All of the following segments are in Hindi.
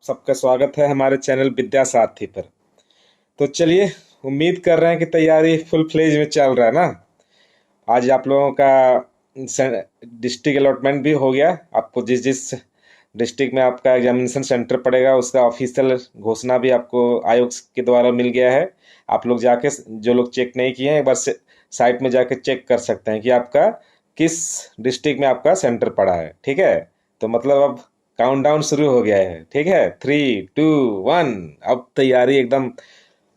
सबका स्वागत है हमारे चैनल विद्या सारथी पर। तो चलिए, उम्मीद कर रहे हैं कि तैयारी फुल फ्लेज में चल रहा है ना। आज आप लोगों का डिस्ट्रिक्ट अलॉटमेंट भी हो गया। आपको जिस जिस डिस्ट्रिक्ट में आपका एग्जामिनेशन सेंटर पड़ेगा उसका ऑफिशियल घोषणा भी आपको आयोग के द्वारा मिल गया है। आप लोग जाके, जो लोग चेक नहीं किए हैं, एक बार साइट में जाके चेक कर सकते हैं कि आपका किस डिस्ट्रिक्ट में आपका सेंटर पड़ा है। ठीक है, तो मतलब अब काउंटडाउन शुरू हो गया है। ठीक है, 3, 2, 1। अब तैयारी एकदम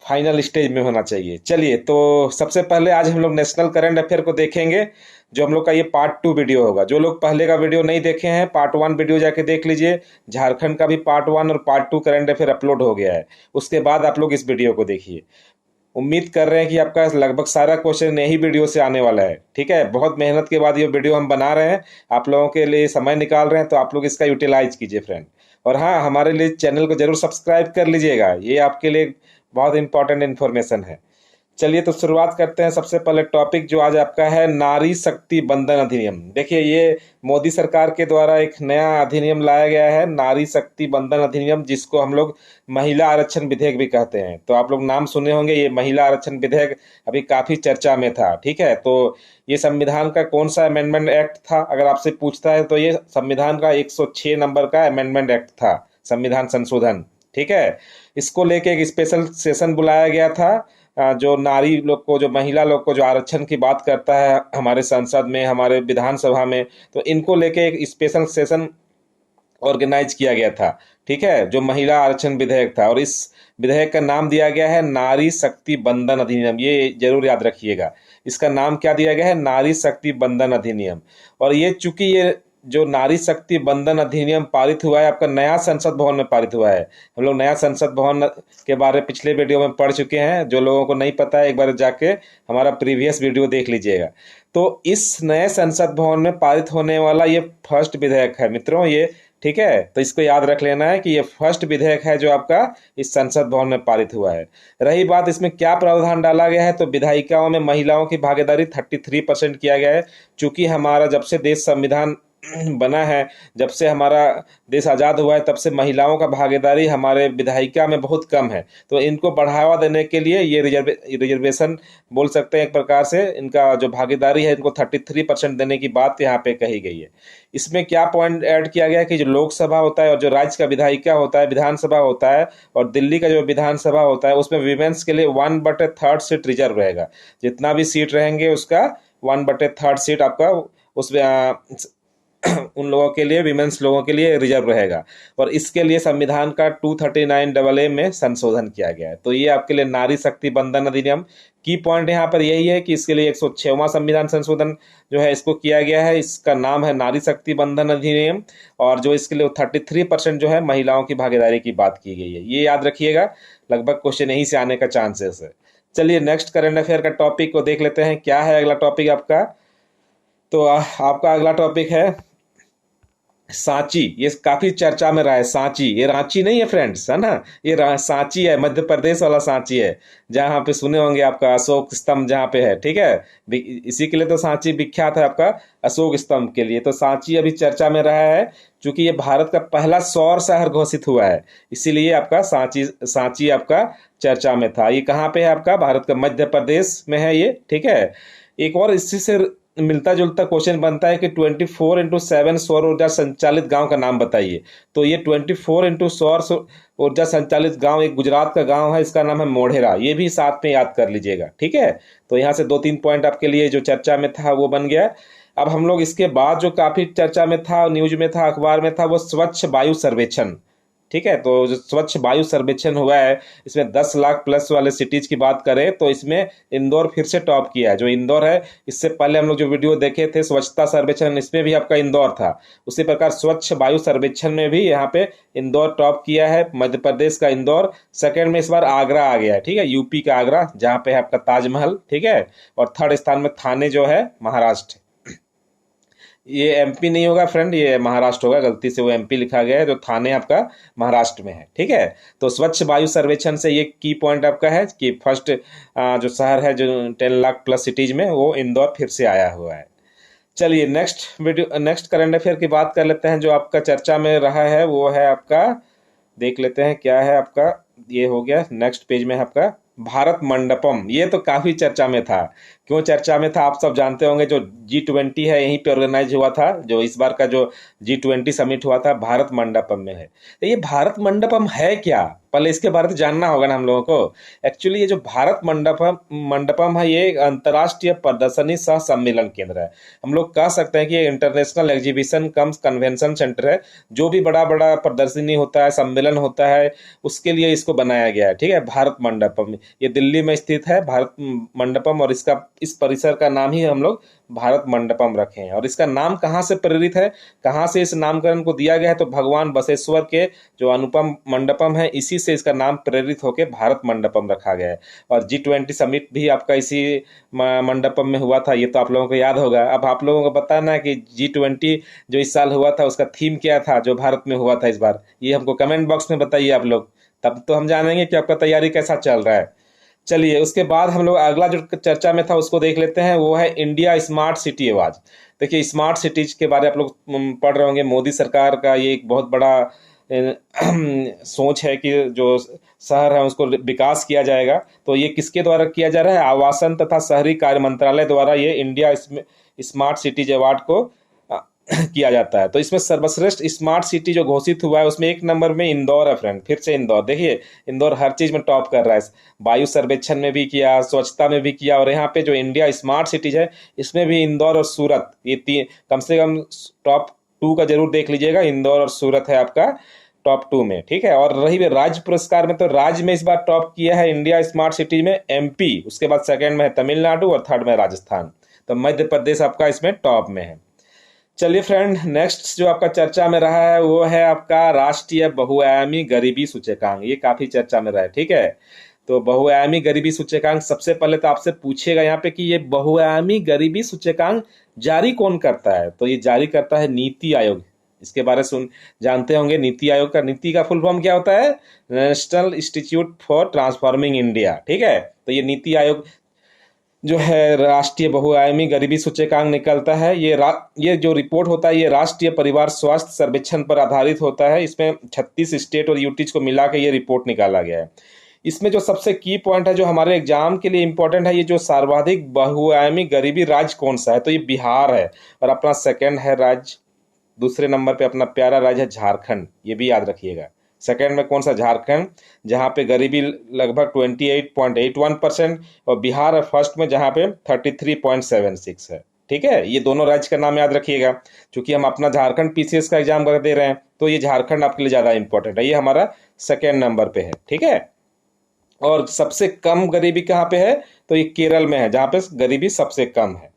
फाइनल स्टेज में होना चाहिए। चलिए, तो सबसे पहले आज हम लोग नेशनल करंट अफेयर को देखेंगे। जो हम लोग का ये पार्ट 2 वीडियो होगा। जो लोग पहले का वीडियो नहीं देखे हैं, पार्ट 1 वीडियो जाके देख लीजिए। झारखंड का भी पार्ट 1 और पार्ट 2 करंट अफेयर अपलोड हो गया है। उसके बाद आप लोग इस वीडियो को देखिए। उम्मीद कर रहे हैं कि आपका लगभग सारा क्वेश्चन यही वीडियो से आने वाला है। ठीक है, बहुत मेहनत के बाद ये वीडियो हम बना रहे हैं, आप लोगों के लिए समय निकाल रहे हैं, तो आप लोग इसका यूटिलाइज कीजिए फ्रेंड। और हाँ, हमारे लिए चैनल को जरूर सब्सक्राइब कर लीजिएगा, ये आपके लिए बहुत इंपॉर्टेंट इन्फॉर्मेशन है। चलिए, तो शुरुआत करते हैं। सबसे पहले टॉपिक जो आज आपका है, नारी शक्ति बंधन अधिनियम। देखिए, ये मोदी सरकार के द्वारा एक नया अधिनियम लाया गया है, नारी शक्ति बंधन अधिनियम, जिसको हम लोग महिला आरक्षण विधेयक भी कहते हैं। तो आप लोग नाम सुने होंगे, ये महिला आरक्षण विधेयक अभी काफी चर्चा में था। ठीक है, तो ये संविधान का कौन सा अमेंडमेंट एक्ट था, अगर आपसे पूछता है तो ये संविधान का 106 नंबर का अमेंडमेंट एक्ट था, संविधान संशोधन। ठीक है, इसको लेके एक स्पेशल सेशन बुलाया गया था। जो नारी लोग को, जो महिला लोग को जो आरक्षण की बात करता है हमारे संसद में, हमारे विधानसभा में, तो इनको लेके एक स्पेशल सेशन ऑर्गेनाइज किया गया था। ठीक है, जो महिला आरक्षण विधेयक था, और इस विधेयक का नाम दिया गया है नारी शक्ति बंधन अधिनियम। ये जरूर याद रखिएगा, इसका नाम क्या दिया गया है, नारी शक्ति बंधन अधिनियम। और ये चूंकि ये जो नारी शक्ति बंधन अधिनियम पारित हुआ है, आपका नया संसद भवन में पारित हुआ है। हम लोग नया संसद भवन के बारे में पिछले वीडियो में पढ़ चुके हैं। जो लोगों को नहीं पता है, एक बार जाके हमारा प्रीवियस वीडियो देख लीजिएगा। तो इस नए संसद भवन में पारित होने वाला ये फर्स्ट विधेयक है मित्रों, ये। ठीक है, तो इसको याद रख लेना है कि ये फर्स्ट विधेयक है जो आपका इस संसद भवन में पारित हुआ है। रही बात इसमें क्या प्रावधान डाला गया है, तो विधायिकाओं में महिलाओं की भागीदारी 33% किया गया है। चूंकि हमारा जब से देश संविधान बना है, जब से हमारा देश आज़ाद हुआ है, तब से महिलाओं का भागीदारी हमारे विधायिका में बहुत कम है। तो इनको बढ़ावा देने के लिए ये रिजर्वेशन बोल सकते हैं एक प्रकार से, इनका जो भागीदारी है इनको 33% देने की बात यहाँ पे कही गई है। इसमें क्या पॉइंट ऐड किया गया है कि जो लोकसभा होता है और जो राज्य का विधायिका होता है, विधानसभा होता है, और दिल्ली का जो विधानसभा होता है, उसमें विमेंस के लिए 1/3 सीट रिजर्व रहेगा। जितना भी सीट रहेंगे उसका 1/3 सीट आपका उसमें उन लोगों के लिए, विमेंस लोगों के लिए रिजर्व रहेगा। और इसके लिए संविधान का 239 में संशोधन किया गया है। तो ये आपके लिए नारी शक्ति बंधन अधिनियम की पॉइंट यहाँ पर यही है कि इसके लिए 106वां संविधान संशोधन जो है इसको किया गया है। इसका नाम है नारी शक्ति बंधन अधिनियम। और जो इसके लिए 33% जो है महिलाओं की भागीदारी की बात की गई है, ये याद रखिएगा। लगभग क्वेश्चन यहीं से आने का चांसेस है। चलिए, नेक्स्ट करंट अफेयर का टॉपिक को देख लेते हैं। क्या है अगला टॉपिक आपका? तो आपका अगला टॉपिक है सांची। ये काफी चर्चा में रहा है, सांची। ये रांची नहीं है फ्रेंड्स, है ना, ये सांची है, मध्य प्रदेश वाला सांची है। जहाँ पे सुने होंगे आपका अशोक स्तंभ जहाँ पे है। ठीक है, इसी के लिए तो सांची विख्यात है, आपका अशोक स्तंभ के लिए। तो सांची अभी चर्चा में रहा है, क्योंकि ये भारत का पहला सौर शहर घोषित हुआ है, इसीलिए आपका सांची सांची आपका चर्चा में था। ये कहाँ पे है आपका? भारत का मध्य प्रदेश में है ये। ठीक है, एक और इसी से मिलता जुलता क्वेश्चन बनता है कि 24x7 सौर ऊर्जा संचालित गांव का नाम बताइए। तो ये 24x सौर ऊर्जा संचालित गांव एक गुजरात का गांव है, इसका नाम है मोढेरा। ये भी साथ में याद कर लीजिएगा। ठीक है, तो यहाँ से 2-3 पॉइंट आपके लिए जो चर्चा में था वो बन गया। अब हम लोग इसके बाद जो काफी चर्चा में था, न्यूज में था, अखबार में था, वो स्वच्छ वायु सर्वेक्षण। ठीक है, तो जो स्वच्छ वायु सर्वेक्षण हुआ है, इसमें 10 लाख प्लस वाले सिटीज की बात करें तो इसमें इंदौर फिर से टॉप किया है। जो इंदौर है, इससे पहले हम लोग जो वीडियो देखे थे स्वच्छता सर्वेक्षण, इसमें भी आपका इंदौर था। उसी प्रकार स्वच्छ वायु सर्वेक्षण में भी यहाँ पे इंदौर टॉप किया है, मध्य प्रदेश का इंदौर। सेकंड में इस बार आगरा आ गया है। ठीक है, यूपी का आगरा, जहाँ पे है आपका ताजमहल। ठीक है, और थर्ड स्थान में थाने जो है महाराष्ट्र। ये एमपी नहीं होगा फ्रेंड, ये महाराष्ट्र होगा, गलती से वो एमपी लिखा गया है। जो थाने आपका महाराष्ट्र में है। ठीक है, तो स्वच्छ वायु सर्वेक्षण से ये की पॉइंट आपका है कि फर्स्ट जो शहर है जो 10 लाख प्लस सिटीज में, वो इंदौर फिर से आया हुआ है। चलिए, नेक्स्ट करंट अफेयर की बात कर लेते हैं। जो आपका चर्चा में रहा है वो है आपका देख लेते हैं क्या है आपका। ये हो गया, नेक्स्ट पेज में है आपका भारत मंडपम। ये तो काफी चर्चा में था। क्यों चर्चा में था आप सब जानते होंगे। जो G20 है यहीं पे ऑर्गेनाइज हुआ था। जो इस बार का जो G20 समिट हुआ था भारत मंडपम में है। तो ये भारत मंडपम है क्या, पहले इसके बारे में जानना होगा ना हम लोगों को। एक्चुअली ये जो भारत मंडपम मंडपम है, ये एक अंतर्राष्ट्रीय प्रदर्शनी सह सम्मेलन केंद्र है। हम लोग कह सकते हैं कि ये international exhibition comes convention centre है। जो भी बड़ा बड़ा प्रदर्शनी होता है, सम्मेलन होता है, उसके लिए इसको बनाया गया है। ठीक है, भारत मंडपम ये दिल्ली में स्थित है, भारत मंडपम। और इसका इस परिसर का नाम ही हम लोग भारत मंडपम रखे हैं। और इसका नाम कहाँ से प्रेरित है, कहाँ से इस नामकरण को दिया गया है, तो भगवान बसवेश्वर के जो अनुपम मंडपम है, इसी से इसका नाम प्रेरित होकर भारत मंडपम रखा गया है। और G20 समिट भी आपका इसी मंडपम में हुआ था, ये तो आप लोगों को याद होगा। अब आप लोगों को बताना है कि G20 जो इस साल हुआ था उसका थीम क्या था, जो भारत में हुआ था इस बार, ये हमको कमेंट बॉक्स में बताइए आप लोग। तब तो हम जानेंगे कि आपका तैयारी कैसा चल रहा है। चलिए, उसके बाद हम लोग अगला जो चर्चा में था उसको देख लेते हैं। वो है इंडिया स्मार्ट सिटी अवार्ड। देखिए, स्मार्ट सिटीज के बारे में आप लोग पढ़ रहे होंगे। मोदी सरकार का ये एक बहुत बड़ा सोच है कि जो शहर है उसको विकास किया जाएगा। तो ये किसके द्वारा किया जा रहा है, आवासन तथा शहरी कार्य मंत्रालय द्वारा ये इंडिया स्मार्ट सिटीज अवार्ड को किया जाता है। तो इसमें सर्वश्रेष्ठ स्मार्ट सिटी जो घोषित हुआ है उसमें एक नंबर में इंदौर है फ्रेंड। फिर से इंदौर, देखिए इंदौर हर चीज में टॉप कर रहा है। वायु सर्वेक्षण में भी किया, स्वच्छता में भी किया, और यहाँ पे जो इंडिया स्मार्ट सिटीज है इसमें भी इंदौर और सूरत, ये तीन कम से कम टॉप 2 का जरूर देख लीजिएगा। इंदौर और सूरत है आपका टॉप 2 में। ठीक है, और रही राज्य पुरस्कार में, तो राज्य में इस बार टॉप किया है इंडिया स्मार्ट सिटी में MP। उसके बाद सेकंड में है तमिलनाडु और थर्ड में राजस्थान। तो मध्य प्रदेश आपका इसमें टॉप में है। चलिए फ्रेंड, नेक्स्ट जो आपका चर्चा में रहा है वो है आपका राष्ट्रीय बहुआयामी गरीबी सूचकांक। ये काफी चर्चा में रहा है। ठीक है, तो बहुआयामी गरीबी सूचकांक, सबसे पहले तो आपसे पूछेगा यहाँ पे कि ये बहुआयामी गरीबी सूचकांक जारी कौन करता है। तो ये जारी करता है नीति आयोग। इसके बारे में जानते होंगे। नीति आयोग का नीति का फुल फॉर्म क्या होता है, national institute for transforming India. ठीक है, तो ये नीति आयोग जो है राष्ट्रीय बहुआयामी गरीबी सूचकांक निकलता है। ये जो रिपोर्ट होता है ये राष्ट्रीय परिवार स्वास्थ्य सर्वेक्षण पर आधारित होता है। इसमें 36 स्टेट और यूटीज को मिला के ये रिपोर्ट निकाला गया है। इसमें जो सबसे की पॉइंट है जो हमारे एग्जाम के लिए इंपॉर्टेंट है, ये जो सर्वाधिक बहुआयामी गरीबी राज्य कौन सा है, तो ये बिहार है। और अपना सेकंड है राज्य, दूसरे नंबर पे अपना प्यारा राज्य है झारखंड। ये भी याद रखिएगा। सेकंड में कौन सा, झारखंड, जहां पे गरीबी लगभग 28.81%, और बिहार है फर्स्ट में जहां पे 33.76 है। ठीक है, ये दोनों राज्य का नाम याद रखिएगा। क्योंकि हम अपना झारखंड PCS का एग्जाम कर दे रहे हैं, तो ये झारखंड आपके लिए ज्यादा इंपॉर्टेंट है। ये हमारा सेकेंड नंबर पे है। ठीक है, और सबसे कम गरीबी कहाँ पे है, तो ये केरल में है जहां पे गरीबी सबसे कम है।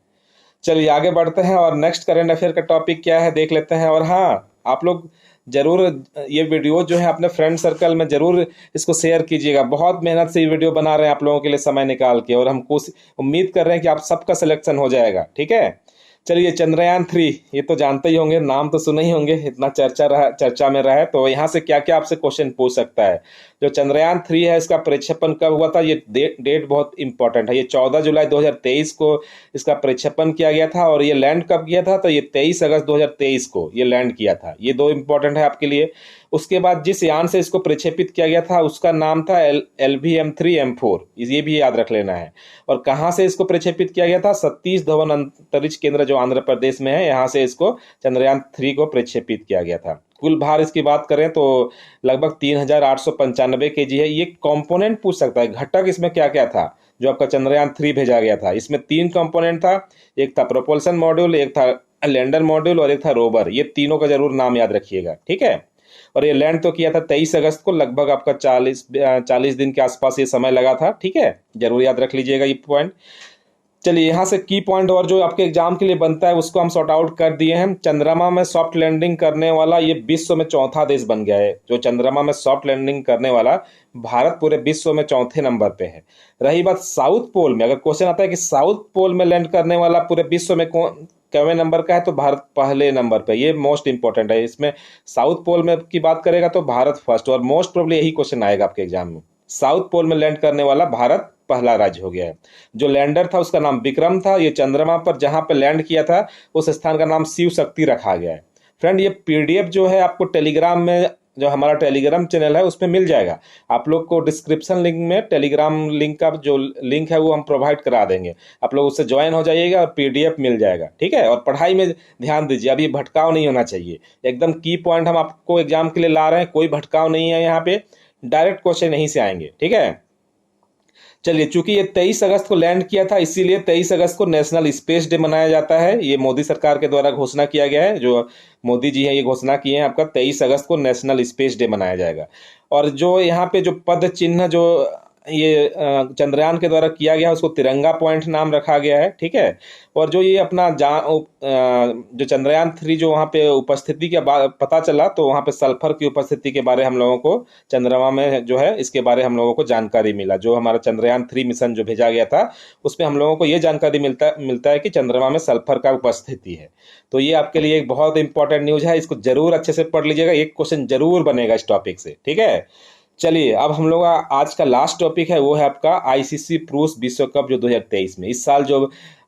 चलिए आगे बढ़ते हैं, और नेक्स्ट करंट अफेयर का टॉपिक क्या है देख लेते हैं। और हाँ, आप लोग जरूर ये वीडियो जो है अपने फ्रेंड सर्कल में जरूर इसको शेयर कीजिएगा। बहुत मेहनत से ये वीडियो बना रहे हैं आप लोगों के लिए समय निकाल के, और हमको उम्मीद कर रहे हैं कि आप सबका सिलेक्शन हो जाएगा। ठीक है, चलिए चंद्रयान 3, ये तो जानते ही होंगे, नाम तो सुने ही होंगे, इतना चर्चा में रहा है। तो यहाँ से क्या क्या आपसे क्वेश्चन पूछ सकता है। जो चंद्रयान 3 है इसका प्रक्षेपण कब हुआ था, ये डेट बहुत इंपॉर्टेंट है। ये 14 जुलाई 2023 को इसका प्रक्षेपण किया गया था। और ये लैंड कब किया था, तो ये 23 अगस्त 2023 को ये लैंड किया था। ये दो इंपॉर्टेंट है आपके लिए। उसके बाद जिस यान से इसको प्रक्षेपित किया गया था उसका नाम था LVM-3M4, ये भी याद रख लेना है। और कहाँ से इसको प्रक्षेपित किया गया था, सतीश धवन अंतरिक्ष केंद्र जो आंध्र प्रदेश में है, यहाँ से इसको चंद्रयान 3 को प्रक्षेपित किया गया था। कुल भार इसकी बात करें तो लगभग 3895 kg है। ये कंपोनेंट पूछ सकता है, घटक इसमें क्या क्या था जो आपका चंद्रयान 3 भेजा गया था। इसमें 3 कंपोनेंट था, एक था प्रोपल्सन मॉड्यूल, एक था लैंडर मॉड्यूल और एक था रोवर। ये तीनों का जरूर नाम याद रखिएगा। ठीक है, और ये लैंड तो किया था 23 अगस्त को, लगभग आपका 40 दिन के आसपास ये समय लगा था। ठीक है, जरूर याद रख लीजिएगा ये पॉइंट। चलिए यहाँ से की पॉइंट और जो आपके एग्जाम के लिए बनता है उसको हम सॉर्ट आउट कर दिए हैं। चंद्रमा में सॉफ्ट लैंडिंग करने वाला ये विश्व में चौथा देश बन गया है। जो चंद्रमा में सॉफ्ट लैंडिंग करने वाला, भारत पूरे विश्व में चौथे नंबर पे है। रही बात साउथ पोल में, अगर क्वेश्चन आता है कि साउथ पोल में लैंड करने वाला पूरे विश्व में कौन नंबर का है, तो भारत पहले नंबर पे। ये मोस्ट इंपॉर्टेंट है। इसमें साउथ पोल में की बात करेगा तो भारत फर्स्ट, और मोस्ट प्रोबेबली यही क्वेश्चन आएगा आपके एग्जाम में। साउथ पोल में लैंड करने वाला भारत पहला राज्य हो गया है। जो लैंडर था उसका नाम विक्रम था। ये चंद्रमा पर जहां पर लैंड किया था उस स्थान का नाम शिव शक्ति रखा गया है। फ्रेंड, ये PDF जो है आपको टेलीग्राम में जो हमारा टेलीग्राम चैनल है उसमें मिल जाएगा। आप लोग को डिस्क्रिप्शन लिंक में टेलीग्राम लिंक का जो लिंक है वो हम प्रोवाइड करा देंगे, आप लोग उससे ज्वाइन हो जाइएगा और पीडीएफ मिल जाएगा, ठीक है। और पढ़ाई में ध्यान दीजिए, अभी भटकाव नहीं होना चाहिए, एकदम की पॉइंट हम आपको एग्जाम के लिए ला रहे हैं, कोई भटकाव नहीं है यहाँ पे, डायरेक्ट क्वेश्चन यहीं से आएंगे, ठीक है। चलिए, चूंकि ये 23 अगस्त को लैंड किया था, इसीलिए 23 अगस्त को नेशनल स्पेस डे मनाया जाता है। ये मोदी सरकार के द्वारा घोषणा किया गया है, जो मोदी जी हैं ये घोषणा किए हैं, आपका 23 अगस्त को नेशनल स्पेस डे मनाया जाएगा। और जो यहाँ पे जो पद चिन्ह जो ये चंद्रयान के द्वारा किया गया है उसको तिरंगा पॉइंट नाम रखा गया है, ठीक है। और जो ये अपना जो चंद्रयान 3 जो वहाँ पे उपस्थिति के पता चला, तो वहाँ पे सल्फर की उपस्थिति के बारे हम लोगों को चंद्रमा में जो है इसके बारे हम लोगों को जानकारी मिला। जो हमारा चंद्रयान 3 मिशन जो भेजा गया था उसमें हम लोगों को ये जानकारी मिलता है कि चंद्रमा में सल्फर का उपस्थिति है। तो ये आपके लिए एक बहुत इंपॉर्टेंट न्यूज है, इसको जरूर अच्छे से पढ़ लीजिएगा, एक क्वेश्चन जरूर बनेगा इस टॉपिक से, ठीक है। चलिए, अब हम लोग आज का लास्ट टॉपिक है वो है आपका आईसीसी पुरुष विश्व कप जो 2023 में, इस साल जो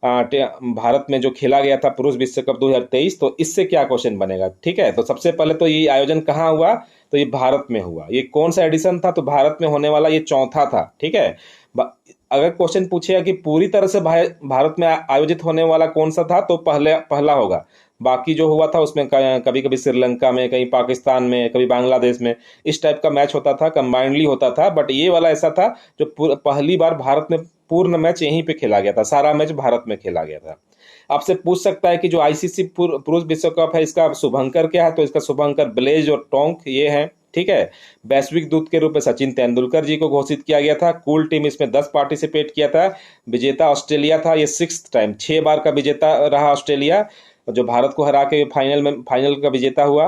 भारत में जो खेला गया था पुरुष विश्व कप 2023, तो इससे क्या क्वेश्चन बनेगा, ठीक है। तो सबसे पहले तो ये आयोजन कहाँ हुआ, तो ये भारत में हुआ। ये कौन सा एडिशन था, तो भारत में होने वाला ये चौथा था, ठीक है। अगर क्वेश्चन पूछेगा कि पूरी तरह से भारत में आयोजित होने वाला कौन सा था, तो पहला होगा। बाकी जो हुआ था उसमें कभी कभी श्रीलंका में, कहीं पाकिस्तान में, कभी बांग्लादेश में, इस टाइप का मैच होता था, कंबाइंडली होता था। बट ये वाला ऐसा था जो पहली बार भारत में पूर्ण मैच यहीं पे खेला गया था, सारा मैच भारत में खेला गया था। आपसे पूछ सकता है कि जो आईसीसी पुरुष विश्व कप है इसका शुभंकर क्या है, तो इसका शुभंकर ब्लेज और टोंक ये है, ठीक है। वैश्विक दूत के रूप में सचिन तेंदुलकर जी को घोषित किया गया था। कुल टीम इसमें 10 पार्टिसिपेट किया था। विजेता ऑस्ट्रेलिया था, ये 6th टाइम, 6 बार का विजेता रहा ऑस्ट्रेलिया, जो भारत को हरा के फाइनल का विजेता हुआ।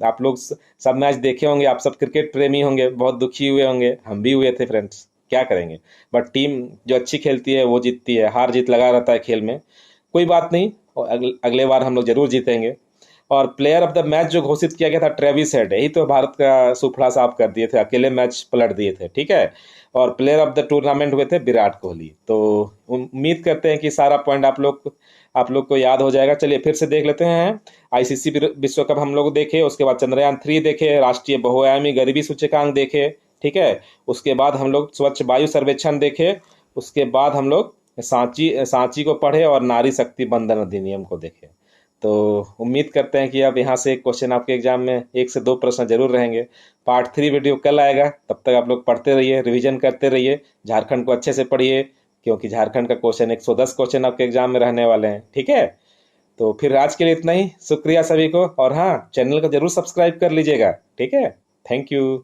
आप लोग सब मैच देखे होंगे, आप सब क्रिकेट प्रेमी होंगे, बहुत दुखी हुए होंगे, हम भी हुए थे फ्रेंड्स, क्या करेंगे। बट टीम जो अच्छी खेलती है वो जीतती है, हार जीत लगा रहता है खेल में, कोई बात नहीं, अगले बार हम लोग जरूर जीतेंगे। और प्लेयर ऑफ द मैच जो घोषित किया गया था ट्रेविस हेड, यही तो भारत का सुफड़ा साफ कर दिए थे, अकेले मैच पलट दिए थे, ठीक है। और प्लेयर ऑफ द टूर्नामेंट हुए थे विराट कोहली। तो उम्मीद करते हैं कि सारा पॉइंट आप लोग को याद हो जाएगा। चलिए फिर से देख लेते हैं। आईसीसी विश्व कप हम लोग देखे, उसके बाद चंद्रयान 3 देखे, राष्ट्रीय बहुआयामी गरीबी सूचकांक देखे, ठीक है। उसके बाद हम लोग स्वच्छ वायु सर्वेक्षण देखे, उसके बाद हम लोग सांची को पढ़े और नारी शक्ति बंधन अधिनियम को देखे। तो उम्मीद करते हैं कि अब यहाँ से एक क्वेश्चन आपके एग्जाम में 1 से 2 प्रश्न जरूर रहेंगे। पार्ट 3 वीडियो कल आएगा, तब तक आप लोग पढ़ते रहिए, रिवीजन करते रहिए, झारखंड को अच्छे से पढ़िए, क्योंकि झारखंड का क्वेश्चन 110 क्वेश्चन आपके एग्जाम में रहने वाले हैं, ठीक है। तो फिर आज के लिए इतना ही, शुक्रिया सभी को, और हाँ, चैनल को जरूर सब्सक्राइब कर लीजिएगा, ठीक है। Thank you.